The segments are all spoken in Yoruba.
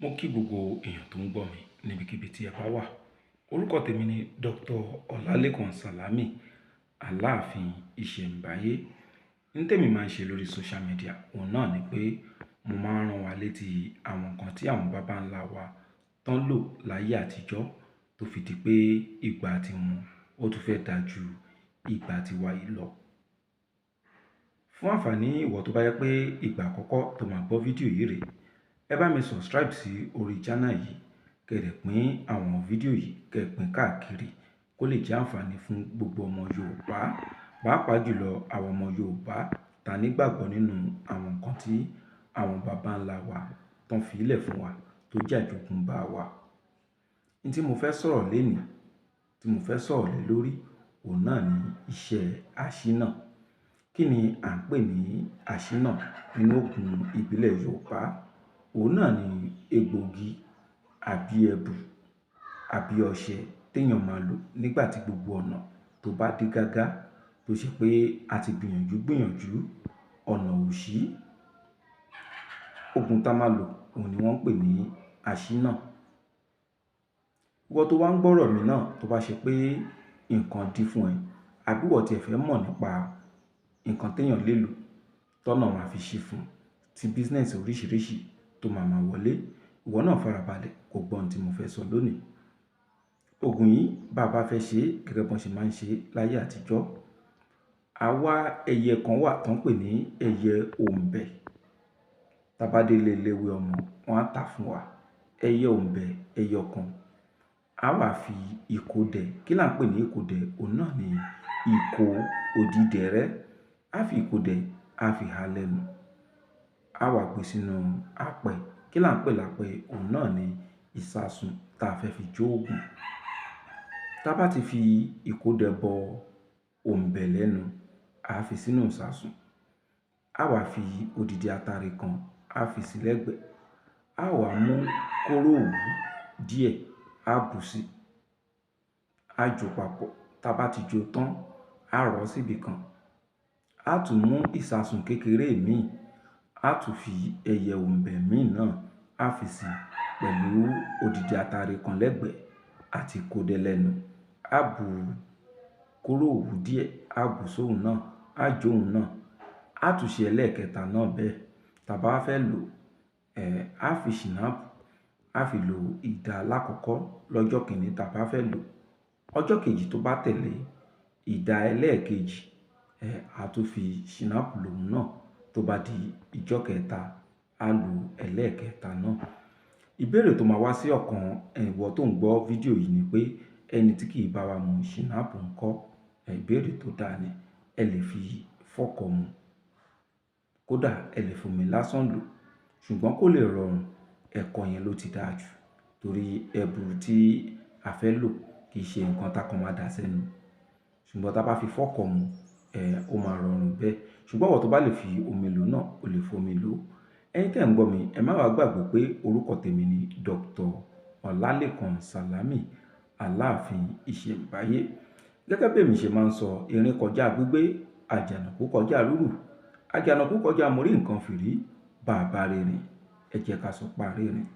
Mo kí gbogbo èèyàn tó ń gbọ́ mi níbikíbi tí ẹ bá wà. Orúkọ tèmi ni Dr. Ọlálékan Sàlámì, Aláàfin Ìṣẹ̀ǹbáyé. Ní tèmi máa ń ṣe lórí social media, òun náà ni pé mo máa ń rán wa létí àwọn nǹkan tí àwọn baba ńlá wa tán lò láyé àtijọ́ tó fi di pé ìgbà tiwọn ó tún fẹ́ dà ju ìgbà tiwa yìí lọ. Fún àǹfààní ìwọ tó bá yẹ pé ìgbà àkọ́kọ́ tó máa gbọ́ fídíò yìí rèé, ẹ bá mi subscribe sí orí channel yìí, kẹ̀dẹ̀ pín àwọn fídíò yìí kẹ̀pín káàkiri kó lè jẹ́ àǹfààní fún gbogbo ọmọ Yorùbá, pàápàá jùlọ àwọn ọmọ Yorùbá tá nígbàgbọ́ nínú àwọn nǹkan tí àwọn baba ńlá wa tán fi ilẹ̀ fún wa tó jẹ́ àjogúnbá wa. Ní tí mo fẹ́ sọ̀rọ̀ lénìí, tí mo fẹ́ sọ̀rọ̀ lé lórí, òun náà ni iṣẹ́ àṣínà. Kí ni à ń pè ní àṣínà nínú ògùn ìbílẹ̀ Yorùbá? Òun náà ni egbògi àbí ẹbù àbí ọṣẹ téèyàn máa lò nígbà tí gbogbo ọ̀nà tó bá dí gágá tó ṣe pé a ti gbìyànjú ọ̀nà ò ṣí. Ògùn tá máa lò òun ni wọ́n ń pè ní àṣínà. Ìwọ tó wá ń gbọ́rọ̀ mi náà tó bá ṣe pé nǹkan dí fún ẹ, àbí ìwọ tí ẹ fẹ́ mọ̀ nípa nǹkan téèyàn lè lò tọ́nà máa fi ṣí fún ti business oríṣiríṣi tó máa wọlé, ìwọ náà farabalẹ̀ kó gbọ́ ohun tí mo fẹ́ sọ lónìí. Ògùn yìí bá bá fẹ́ ṣe gẹ́gẹ́ bí wọ́n ṣe máa ń ṣe láyé àtijọ́. Àwa ẹyẹ kan wà tó ń pè ní ẹyẹ òǹbẹ̀. Tá bá délé eléwé ọmọ, wọ́n á tà fún wa. Ẹyẹ òǹbẹ̀ ẹyọ kan. A wá fi ìkòdẹ̀. Kí là ń pè ní ìkòdẹ̀? Òun náà ni ìkò òdìdẹrẹ́. A fi ìkòdẹ̀, a fi há lẹ́nu. A wá gbé sínú apẹ. Kí là ń pè lápẹ? Òun náà ni ìsasùn tá a fẹ́ fi jó ògùn. Tá bá ti fi ìkòdẹ̀ bọ òǹbẹ̀ lẹ́nu, a fi sínú ìsasùn. A wá fi odidi atare kan, a fi sí lẹ́gbẹ̀ẹ́. A wá mú kóró òwú díẹ̀, a bù sí. A jó papọ̀. Tá bá ti jó tán, a rọ́ síbi kan. A tún mú ìsasùn kékeré míì, a tún fi ẹyẹ òǹbẹ̀ míì náà, a fi sí pẹ̀lú odidi atare kan lẹ́gbẹ̀ẹ́ àti ìkòdẹ̀ lẹ́nu. A bù kóró òwú díẹ̀, a bù sóhun náà, a jó òun náà. A tún ṣe ẹlẹ́ẹ̀kẹta náà bẹ́ẹ̀. Tá bá fẹ́ lò, a fi ṣìnápù, a fi lò ìdá alákọ̀ọ́kọ́ lọ́jọ́ kìíní tá bá fẹ́ lò. Ọjọ́ kejì tó bá tẹ̀lé ìdá ẹlẹ́ẹ̀kejì, a tún fi ṣìnápù lòun náà. Tó bá di ìjọ́ kẹta, a lò ẹlẹ́ẹ̀kẹta náà. Ìbéèrè tó máa wá sí ọkàn ìwọ tó ń gbọ́ fídíò yìí ni pé ẹni tí kì í bá wa mu ṣìnápù ńkọ́? Ìbéèrè tó dáa ni. Ẹ lè fi fọ́kọ̀ mu. Kódà ẹ lè fomi lásán lò. Ṣùgbọ́n kó lè rọrùn, ẹ̀kọ yẹn ló ti dáa jù. Torí ẹbù tí a fẹ́ lò kì í ṣe nǹkan tá kan máa dà sẹ́nu. Ṣùgbọ́n tá bá fi fọ́kọ̀ mu, ó máa rọrùn bẹ́ẹ̀. Ṣùgbọ́n ìwọ tó bá lè fi omi lò náà, o lè fomi lò. Ẹ̀yin tẹ́ ń gbọ́ mi, ẹ má wá gbàgbé pé orúkọ tèmi ni Dr. Ọlálékan Sàlámì, Aláàfin Ìṣẹ̀ǹbáyé. Gẹ́gẹ́ bí èmi ṣe máa ń sọ, erin kọjá gbígbé, àjànàkú kọjá rúrù. Àjànàkú kọjá mo rí nǹkan fìrí, bàbá rìnrìn. Ẹ jẹ́ ká sọ pa rìnrìn.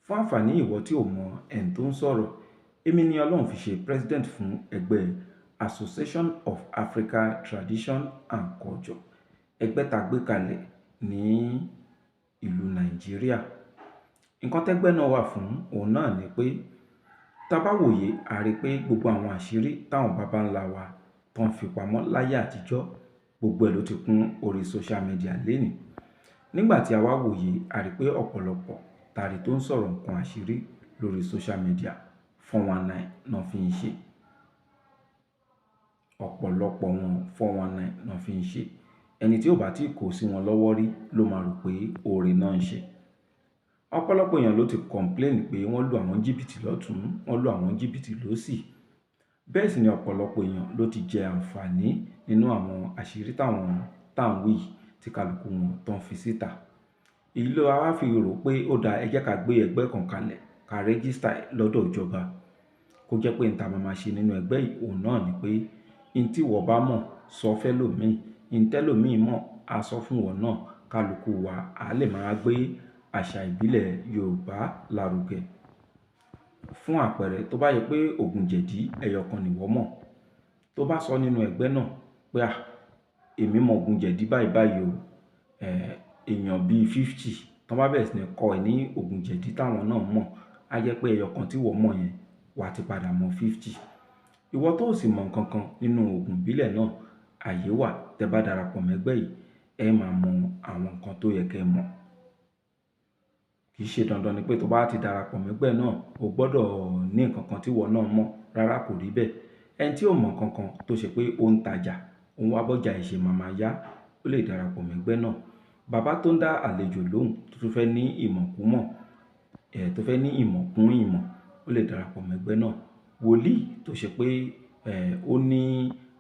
Fún àǹfààní ìwọ tí ò mọ ẹni tó ń sọ̀rọ̀, èmi ni Ọlọ́run fi ṣe president fún ẹgbẹ́ Association of Africa Tradition and Culture. Ẹgbẹ́ tá gbé kalẹ̀ ní ìlú Nàìjíríà. Nǹkan tẹ́gbẹ́ náà wà fún òun náà ni pé tá bá wòye, a rí pé gbogbo àwọn àṣírí táwọn baba ńlá wa tán fi pamọ́ láyé àtijọ́, gbogbo ẹ̀ ló ti kún orí social media lénìí. Nígbà tí a wá wòye, a rí pé ọ̀pọ̀lọpọ̀ tàrí tó ń sọ̀rọ̀ nǹkan àṣírí lórí social media 419 náà fi ń ṣe. Ọ̀pọ̀lọpọ̀ wọn 419 náà fi ń ṣe. Ẹni tí ó bá tí kò sí wọn lọ́wọ́ rí ló máa rò pé oore náà ń ṣe. Ọ̀pọ̀lọpọ̀ èèyàn ló ti complain pé wọ́n lù àwọn jìbìtì lọ́tùn, wọ́n lù àwọn jìbìtì lósì. Bẹ́ẹ̀ sì ni ọ̀pọ̀lọpọ̀ èèyàn ló ti jẹ àǹfààní nínú àwọn àṣírí táwọn wí tí kálukú wọn tán fi síta. Èyí ló wá fi rò pé ó dáa, ẹ jẹ́ ká gbé ẹgbẹ́ kan kalẹ̀, ká rẹ́gísítà lọ́dọ̀ ìjọba. Kó jẹ́ pé nta máa ṣe nínú ẹgbẹ́ yìí, òun náà ni pé in tí ìwọ bá mọ̀ sọ fẹ́ lòmíì, in tẹ́lòmíì mọ̀ a sọ fún ìwọ náà. Kálukú wa a lè máa gbé àṣà ìbílẹ̀ Yorùbá lárugẹ. Fún àpẹẹrẹ, tó bá yẹ pé ògùn jẹ̀dí ẹyọ kan nìwọ mọ̀, tó bá sọ nínú ẹgbẹ́ náà pé èmi mọ ògùn jẹ̀dí báyìí báyìí o, èèyàn bíi 50 tán bá bẹ̀rẹ̀ sí ní kọ́ ẹ ní ògùn jẹ̀dí táwọn náà mọ̀, á jẹ́ pé ẹyọ kan tí wọ́n mọ̀ yẹn wà ti padà mọ̀ 50. Ìwọ tó sì mọ̀ nǹkan kan nínú ògùn ìbílẹ̀ náà, àyè wà tẹ́ bá darapọ̀ mẹ́gbẹ́ yìí, ẹ máa mọ àwọn nǹkan tó yẹ kẹ́ ẹ mọ̀. Kì í ṣe dandan ni pé tó bá ti darapọ̀ mẹ́gbẹ́ náà o gbọ́dọ̀ ní nǹkan kan tí wọ́n náà mọ̀, rárá kò rí bẹ́ẹ̀. Ẹni tí ò mọ̀ nǹkan kan tó ṣe pé ó ń tajà, òun wá bọ́jà ìṣe màmá yá, ó lè darapọ̀ mẹ́gbẹ́ náà. Bàbá tó ń dá àlejò lóhùn tó tún fẹ́ ní ìmọ̀ kún mọ̀, tó fẹ́ ní ìmọ̀ kún ìmọ̀, ó lè darapọ̀ mẹ́gbẹ́ náà. Wòlíì tó ṣe pé ó ní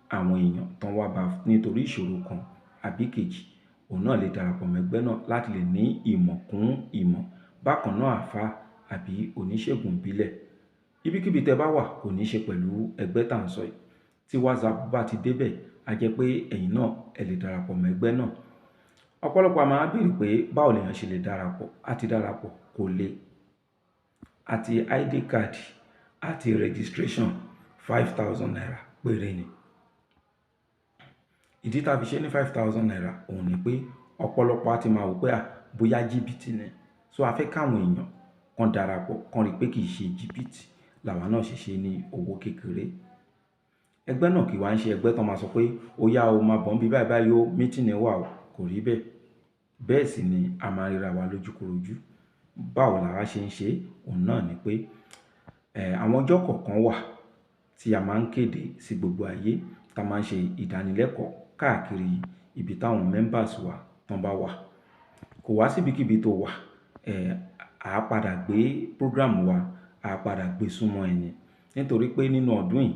àwọn èèyàn tán wá bá nítorí ìṣòro kan àbí kejì, òun náà lè darapọ̀ mẹ́gbẹ́ náà láti lè ní ìmọ̀ kún ìmọ̀. Bákan náà àfáà àbí oníṣègùn ìbílẹ̀. Ibikíbi tẹ́ bá wà kò ní ṣe pẹ̀lú ẹgbẹ́ tá à ń sọ yìí. Tí WhatsApp bá ti débẹ̀, á jẹ́ pé ẹ̀yin náà ẹ lè darapọ̀ mẹ́gbẹ́ náà. Ọ̀pọ̀lọpọ̀ a máa béèrè pé báwo lèèyàn ṣe lè darapọ̀? Àti darapọ̀ kò le. Àti ID card àti registration 5,000 naira péré ni. Ìdí tá a fi ṣe ní 5,000 naira òun ni pé ọ̀pọ̀lọpọ̀ á ti máa wò pé bóyá jìbìtì ni. So a fẹ́ káwọn èèyàn kan darapọ̀, kan rí pé kì í ṣe jìbìtì, làwa náà ṣe ṣe ní owó kékeré. Ẹgbẹ́ náà kì í wá ń ṣe ẹgbẹ́ tán máa sọ pé ó yá o máa bọ̀ ń bí báyìí báyìí o, mítìnì wà o, kò rí bẹ́ẹ̀. Bẹ́ẹ̀ sì ni a máa ríra wa lójúkorojú. Báwo làwa ṣe ń ṣe? Òun náà ni pé àwọn ọjọ́ kọ̀ọ̀kan wà tí a máa ń kéde sí gbogbo ayé, tá a máa ń ṣe ìdánilẹ́kọ̀ọ́ káàkiri ibi táwọn members wa tán bá wà. Kò wá síbikíbi tó wà, a padà gbé program wa, a padà gbé súnmọ́ ẹni. Nítorí pé nínú ọdún yìí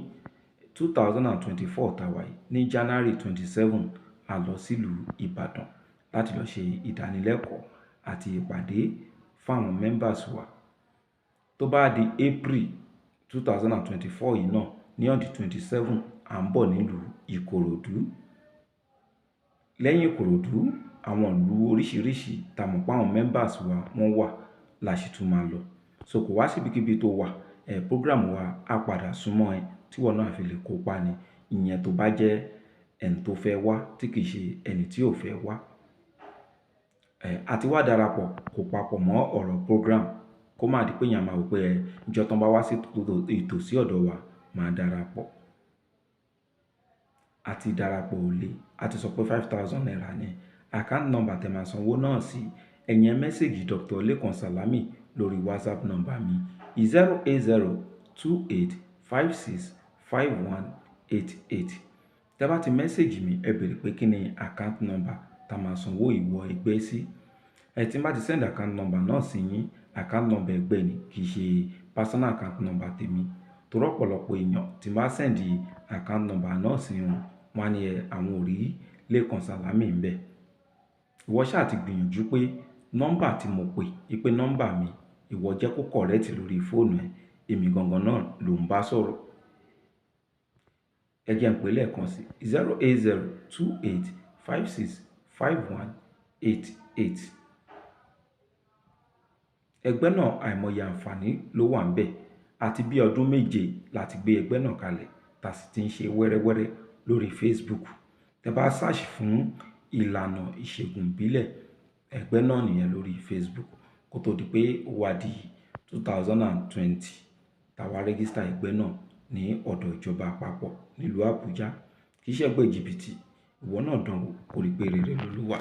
2024 tá a wà yìí, ní January 27 a lọ sílùú Ìbàdàn láti lọ ṣe ìdánilẹ́kọ̀ọ́ àti ìpàdé fáwọn members wa. Tó bá di April 2024 yìí náà, ní on the 27 à ń bọ̀ nílùú Ìkòròdú. Lẹ́yìn Ìkòròdú, àwọn ìlú oríṣiríṣi tá a mọ̀ pé àwọn members wa wọ́n wà la ṣì tún máa lọ. So kò wá síbikíbi tó wà, program wa á padà súnmọ́ ẹ tí wọ́n náà fi lè kópa ni. Ìyẹn tó bá jẹ́ ẹni tó fẹ́ wá tí kì í ṣe ẹni tí ò fẹ́ wá. Àti wá darapọ̀ kò papọ̀ mọ́ ọ̀rọ̀ program. Kó má di pé èèyàn máa wò pé ìjọ tán bá wá sí ìtòsí ọ̀dọ̀ wa máa darapọ̀. Àti darapọ̀ ò le. A ti sọ pé 5,000 naira ni. Account number tẹ́ máa sanwó náà sí, ẹ̀yin mẹ́sẹ̀gì Dr. Lekan Salami lórí WhatsApp number mi 08028565188. Tẹ́ bá ti mẹ́sẹ̀gì mi, ẹ béèrè pé kí ni account number tá máa sanwó ìwọ ẹgbẹ́ sí. Tí n bá ti send account number náà sí yín, account number ẹgbẹ́ ni, kì í ṣe personal account number tèmi. Torí ọ̀pọ̀lọpọ̀ èèyàn tí n bá send account number náà sí wọn, wọ́n á ní àwọn ò rí Lekan Salami ń bẹ̀. Ìwọ ṣáà ti gbìyànjú pé nọ́mbà tí mo pè pé nọ́mbà mi, ìwọ jẹ́ kó correct lórí fóònù ẹ, èmi gangan náà ló ń bá sọ̀rọ̀. Ẹ jẹ́ n pè lẹ́ẹ̀kan sí 08028565188. Ẹgbẹ́ náà àìmọye àǹfààní ló wà ń bẹ̀. Àti bí ọdún 7 láti gbé ẹgbẹ́ náà kalẹ̀, tá sì ti ń ṣe wẹ́rẹ́wẹ́rẹ́ lórí Facebook. Tẹ́ bá search fún ìlànà ìṣègùn ìbílẹ̀ ẹgbẹ́ náà nìyẹn lórí Facebook. Kó tó di pé ó wá di 2020 tá wá register ẹgbẹ́ náà ní ọ̀dọ̀ ìjọba àpapọ̀ nílùú Àbújá. Kì í ṣe ẹgbẹ́ jìbìtì. Ìwọ náà dánwò kó rí pé rere lolúwa.